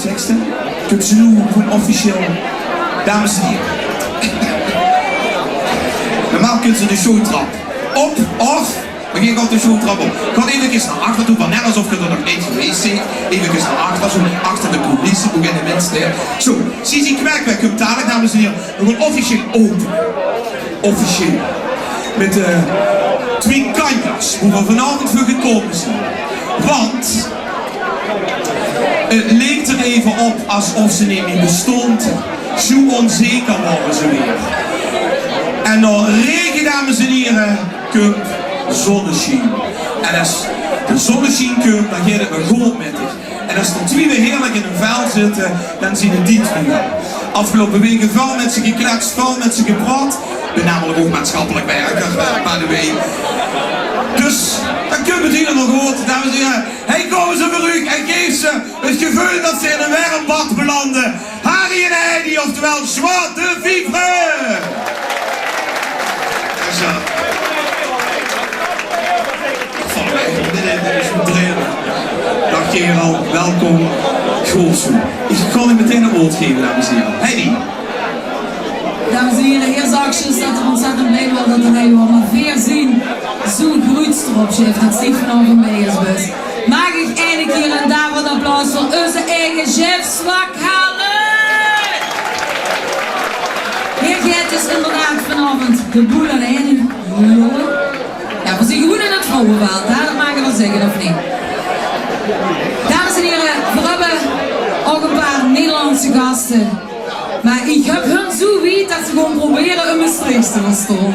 de teksten. Kunt ze nu gewoon officieel, dames en heren. Normaal kunt ze de showtrap op of we gaan op de showtrap op. Ik ga even naar achter toe, van net alsof je er nog eens geweest bent. Even naar achter, zo achter de coulissen, beginnen mensen daar. Zo, Sisi Kwek komt dadelijk, dames en heren. We gaan officieel open. Officieel. Met twee kanjers, hoe we vanavond voor gekomen zijn. Want het leek er even op alsof ze niet bestond. Zo onzeker waren ze weer. En door regen, dames en heren, komt zonneschijn. En als de zonneschijn komt, dan gaat het weer goed met het. En als er twee weer heerlijk in een vuil zitten, dan zien het die twee. Afgelopen weken veel met ze gekletst, veel met ze gepraat. Ik ben namelijk ook maatschappelijk werker, by the way. Dus, dan kun je het hier nog horen, dames en heren. Hij komen ze voor u en geef ze het gevoel dat ze in een warmbad belanden. Harry en Heidi, oftewel Joie de Vivre. Zo. Dit is een trainer. Dag Gerald, welkom. Goolshoe. Ik kan u meteen een woord geven, dames en heren. Heidi. Dames en heren, eerst acties dat er ontzettend blij was dat er hij wel maar 14 zo'n groeidstropje heeft. Dat stief vanaf een BSBus. Maak ik eindelijk hier een daarvan applaus voor onze eigen chef Zwakhalen. Hier gaat dus inderdaad vanavond de boel aan Heidi. Ja, we zien goed in het vrouwenveld, hè? Dat mag ik wel zeggen, of niet? Dames en heren, we hebben ook een paar Nederlandse gasten. Maar ik heb hun zo weet dat ze gewoon proberen een Maastricht te verstaan.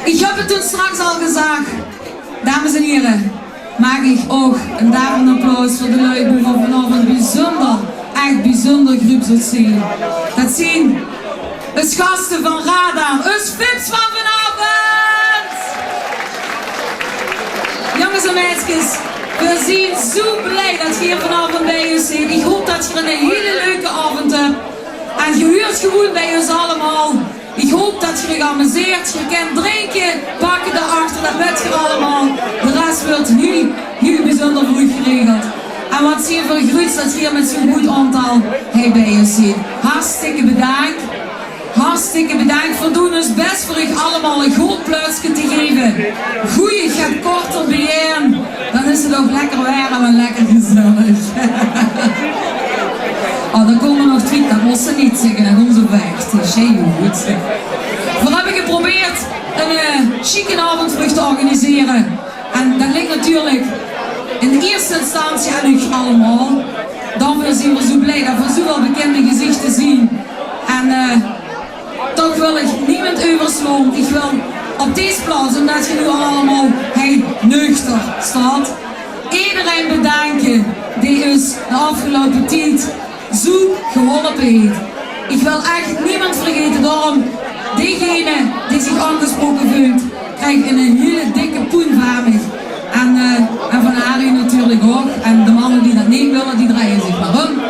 Ik heb het toen straks al gezegd. Dames en heren, maak ik ook een daarvan applaus voor de lui die vanavond bijzonder, echt bijzonder groep zult zien. Dat zien de gasten van Radar, us Fips van vanavond! Jongens en meisjes, we zijn zo blij dat je hier vanavond bij ons zit. Ik hoop dat je een hele leuke avond hebt. En je huurt gewoon bij ons allemaal. Ik hoop dat je je amuseert. Je kent drinken, pakken daarachter, dat weet je allemaal. De rest wordt heel bijzonder goed geregeld. En wat zie je voor groets dat je hier met zo'n goed aantal bij ons zit. Hartstikke bedankt. Hartstikke bedankt voor doen ons best voor u allemaal een goed pluisje te geven. Goeie, gaat korter bijeen. Dan is het ook lekker warm en lekker gezellig. Oh, dan komen nog twee, dat moest ze niet zeggen, dan gaan ze weg. Het is heel goed. We hebben geprobeerd een chique avondvlucht te organiseren. En dat ligt natuurlijk in de eerste instantie aan u allemaal. Daarvoor zijn we zo blij dat we zoveel bekende gezichten zien. En toch wil ik niemand overslaan. Ik wil op deze plaats, omdat je nu allemaal heel nuchter staat, iedereen bedanken die ons de afgelopen tijd zo geholpen heeft. Ik wil echt niemand vergeten, daarom diegene die zich aangesproken voelt, krijgt een hele dikke poen van mij. En van Arie natuurlijk ook. En de mannen die dat niet willen, die draaien zich maar om.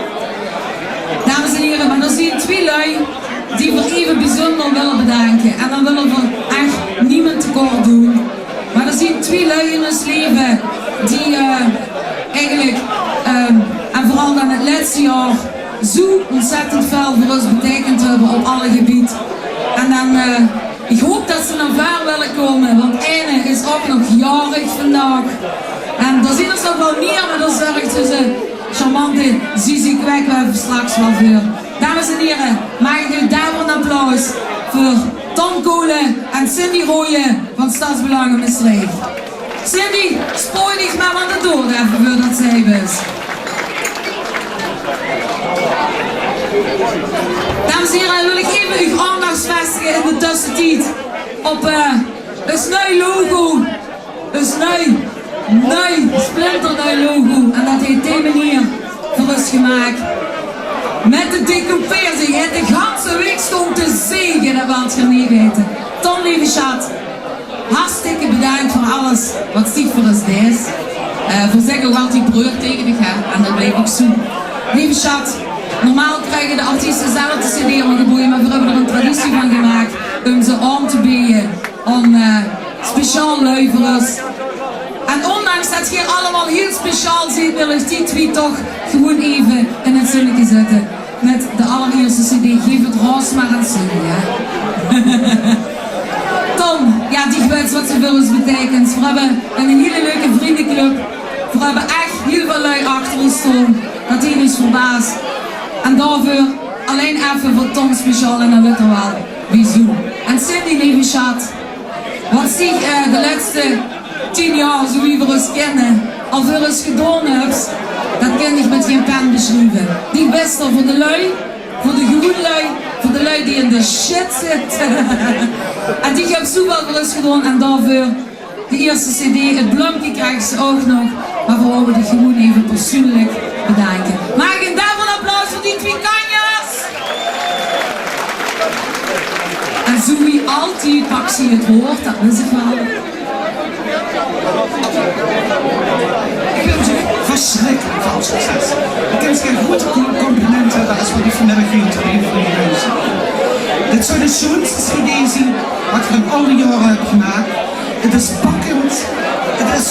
Dames en heren, maar er zijn twee lui die we even bijzonder willen bedanken. En dan willen we echt niemand tekort doen. Maar er zijn twee lui in ons leven die eigenlijk, en vooral dan het laatste jaar, zo ontzettend veel voor ons betekend hebben op alle gebieden. En dan, ik hoop dat ze naar ver willen komen, want ene is ook nog jarig vandaag. En er zijn er nog wel meer, maar daar zorgt ze charmante Sisi Kwek straks wel voor. Dames en heren, mag ik u daarvoor een applaus voor Tom Kolen en Cindy Rooyen van Stadsbelangen Maastricht. Cindy, spoor dich maar aan de deur even voordat zij is. Dames en heren, wil ik even uw aandacht vestigen in de tussentijd op een sneu logo. Een sneu, splinternieuw logo. En dat heeft die manier voor ons gemaakt. Met de decoupeerzing. De ganse week stond te zegen, dat wilt je niet weten. Tom, lieve schat, hartstikke bedankt voor alles wat Stief voor ons deed. Voor zeggen ook altijd broer tegen de gaat. En dat blijft ook zo. Lieve schat, normaal krijgen de artiesten zelf de cd aangeboden, maar we hebben er een traditie van gemaakt om ze aan te bieden. Om speciaal lui voor ons. En ondanks dat je hier allemaal heel speciaal ziet, natuurlijk die tweet toch gewoon even in het zonnetje zetten. Met de allereerste cd, geef het roos maar aan Cindy, hè. Tom, ja, die weet wat ze voor ons betekent. We hebben een hele leuke vriendenclub. We hebben echt heel veel lui achter ons staan. Dat hij is verbaasd. En daarvoor alleen even voor Tom speciaal en dan weet er wel wie zo. En Cindy, lieve schat, wat zie de laatste 10 jaar, zo wie we ons kennen, al voor ons gedaan hebt, dat kan ik met geen pen beschrijven. Die best al voor de lui, voor de goede lui, voor de lui die in de shit zitten. En die heeft zoveel voor ons gedaan en daarvoor de eerste cd, het bloempje krijgt ze ook nog, maar we willen het gewoon even persoonlijk bedanken. Maak een daarvan applaus voor die twee kanjas! En zo wie altijd pak ze het woord, dat is het wel. Ik wil zeggen, verschrikkelijk veel succes. Ik ken geen grote complimenten, dat is wat ik vanmiddag hier te even voor je mensen. Dit zou de schoonste cd zijn wat ik in alle jaren heb gemaakt. Het is pakkend, het is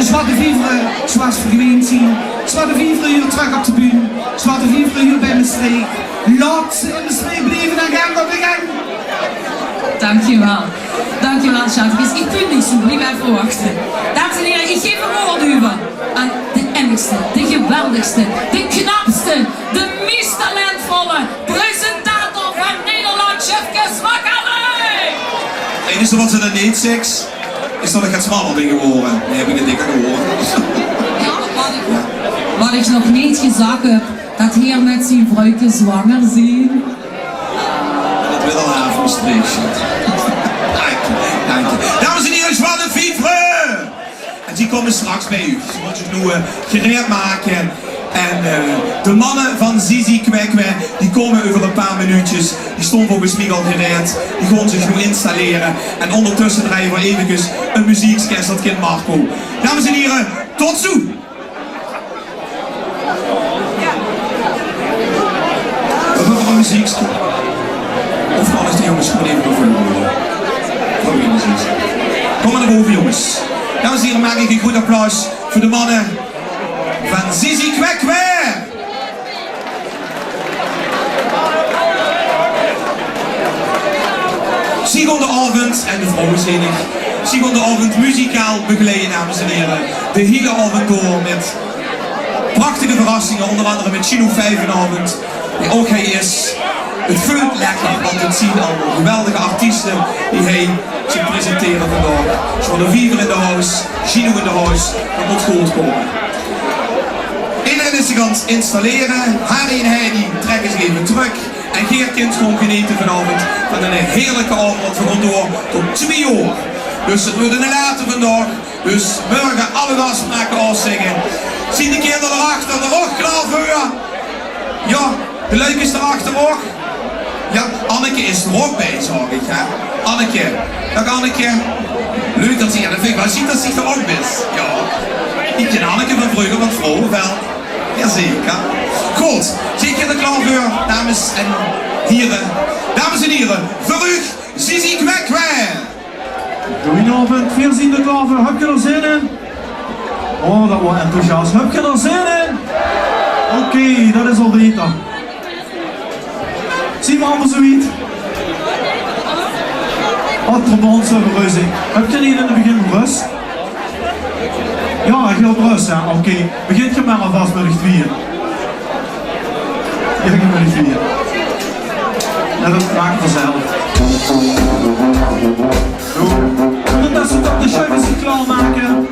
zwarte vivre zoals we gewend zien. Zwarte vivre hier terug op de bühne, zwarte vivre hier bij mijn streek. Laat ze in de streek blijven en gang op de gang. Dankjewel. Dankjewel, schatjes. Ik kun niet zo, niet blijven wachten. Dames en heren, ik geef een woord over aan de innigste, de geweldigste, de knapste, de meest talentvolle presentator van Nederland, Chefke Zwakkerlui! Het enige wat ze dan niet zegt, is dat ik het smaller ben geworden. Nee, heb ik het dikker geworden. Ja, wat ik nog niet gezegd heb, dat hier met zijn vrouwtje zwanger zijn. Dat wil al een spreekje. Dank je. Dames en heren, Zwarte Vivre! En die komen straks bij u. Ze moeten zich nu gereed maken. En de mannen van Zizi Kwekwe, die komen over een paar minuutjes. Die stonden volgens mij al gereed. Die gaan zich nu installeren. En ondertussen draaien we eventjes een muziekskens dat kind Marco. Dames en heren, tot zo! We hebben een muziekskens. Of alles de jongens gewoon even over kom maar naar boven, jongens. Dames en heren, maak ik een goed applaus voor de mannen van Zizi Kwekwe. Zie de avond, en de vrouwen zenig, zie de avond muzikaal begeleiden, dames en heren. De hele avond door met prachtige verrassingen, onder andere met Chino 5 vanavond, die ook hij is. Het voelt lekker, want het zien allemaal geweldige artiesten die hij zich presenteren vandaag. Zwarte Vivre in de huis, Gino in de huis, dat moet goed komen. Iedereen is zich aan het installeren, Harry en Heidi trekken zich even terug. En Geerkind gewoon genieten vanavond van een heerlijke avond van door tot 2 uur. Dus het wordt een late vandaag, dus morgen alle afspraken afzeggen. Zie de kinderen erachter, er ook klaar voor? Ja, de leuk is erachter ook. Ja, Anneke is er ook bij, zag ik, hè. Anneke, dag Anneke. Leuk dat ze hier, dat vind ik wel ziet dat ze er ook is. Ja, ik ken Anneke van vroeger, van vrouwen wel. Jazeker. Goed, zit je er klaar voor, dames en heren? Dames en heren, voor u, Zizi Kwekwe. Goedenavond, veel zien er klaar voor. Heb je er zin in? Oh, dat was enthousiast. Heb je er zin in? Oké, dat is al beter. Zie we allemaal zoiets? Attribant zo rustig. Heb je niet in het begin rust? Ja, ik wil rust, hè. Oké. Begint je maar alvast met de tweeën. Ja, ik met de tweeën. Ja, dat maakt vanzelf. Zo. Ondertussen toch de schuifjes klaarmaken.